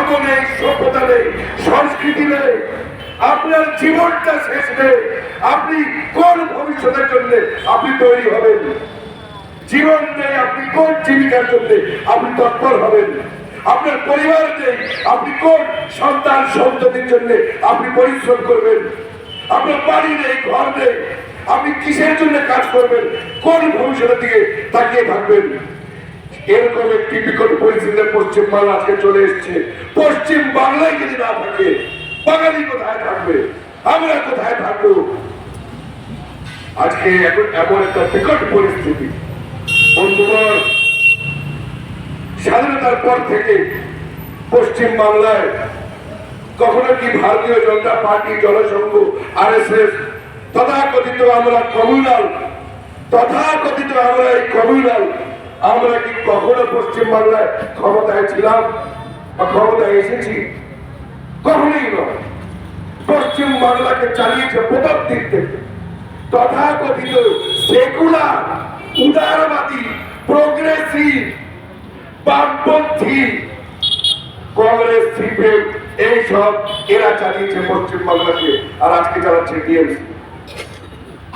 ধর্ম নেই, সভ্যতা নেই, সংস্কৃতি নেই, আপনার জীবনটা শেষ নেই, আপনি কোন ভবিষ্যতের জন্য আপনি তৈরি হবেন? জীবন নেই, আপনি কোন জীবিকার জন্য আপনি তৎপর হবেন? আপনার পরিবার নেই, আপনি কোন সন্তান সন্ততির জন্য আপনি পরিশ্রম করবেন? আপনার বাড়ি নেই, ঘর নেই, আপনি কিসের জন্য কাজ করবেন? কোন ভবিষ্যতের দিকে তাকিয়ে থাকবেন? এরকম একটি বিকট পরিস্থিতিতে পশ্চিম বাংলা আজকে চলে এসছে। পশ্চিম বাংলায় যদি না থাকে, বাঙালি কোথায় থাকবে? আমরা কোথায় থাকবো? আজকে এখন এমন একটা বিকট পরিস্থিতি। বন্ধুগণ, স্বাধীনতার পর থেকে পশ্চিম বাংলায় কখনো কি ভারতীয় জনতা পার্টি, জনসংঘ, RSS, তথাকথিত আমরা কমিউনাল, তথাকথিত আমরা এই কমিউনাল, আমরা কি কখনো পশ্চিম বাংলায় ক্ষমতায় ছিলাম বা ক্ষমতায় এসেছি? কখনোই নয়। পশ্চিম বাংলাকে চালিয়েছে প্রথম দিক থেকে তথাকথিত সেকুলার, উদারবাদী, প্রোগ্রেসিভ, বামপন্থী, কংগ্রেস, সিপিএম, এইসব এরা চালিয়েছে পশ্চিম বাংলাকে, আর আজকে চালাচ্ছে টিএমসি।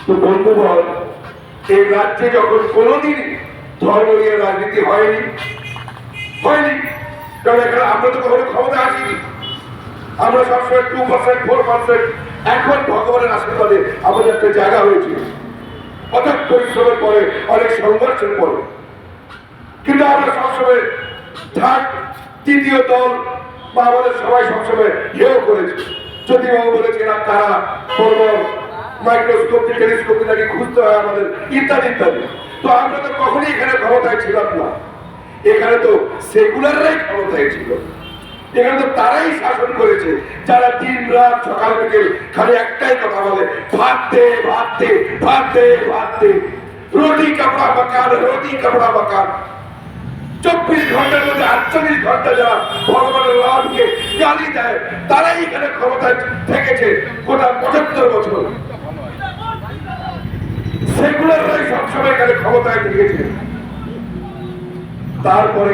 তো বন্ধুগণ, এই রাজ্যে যখন কোনোদিন ধর্ম নিয়ে রাজনীতি হয়নি, কারণ এখানে আমরা তো কখনো ক্ষমতা আসিনি। আমরা সবসময় 2%, 4%, এখন ভগবানের আশীর্বাদে আমাদের একটা জায়গা হয়েছে, অনেক পরিশ্রমের পরে, অনেক সংঘর্ষের পরে। কিন্তু আমরা সবসময় থার্ড, তৃতীয় দল বা আমাদের সবাই সবসময় হেয় করেছে। যদিও বলেছে এরা তারা মাইক্রোস্কোপ, টেলিস্কোপ নাকি খুঁজতে হয় আমাদের, ইত্যাদি ইত্যাদি। তো আমরা তো কখনই এখানে ক্ষমতায় ছিলাম না। এখানে তো সেকুলাররাই ক্ষমতায় ছিল। এখানে তো তারাই শাসন করেছে, যারা দিন রাত সকাল বিকেল খালি একটাই কথা বলে, ভাত দে, ভাত দে, ভাত দে, ভাত দে, রুটি কাপড়া বাকান, রুটি কাপড়া বাকান। 24 ঘন্টার মধ্যে 48 ঘন্টা যারা ভগবানের রামকে গালি দেয়, তারাই এখানে ক্ষমতায় থেকেছে গোটা 75 বছর। সেগুলোরাই সবসময় এখানে ক্ষমতায় থেকেছে। তারপরে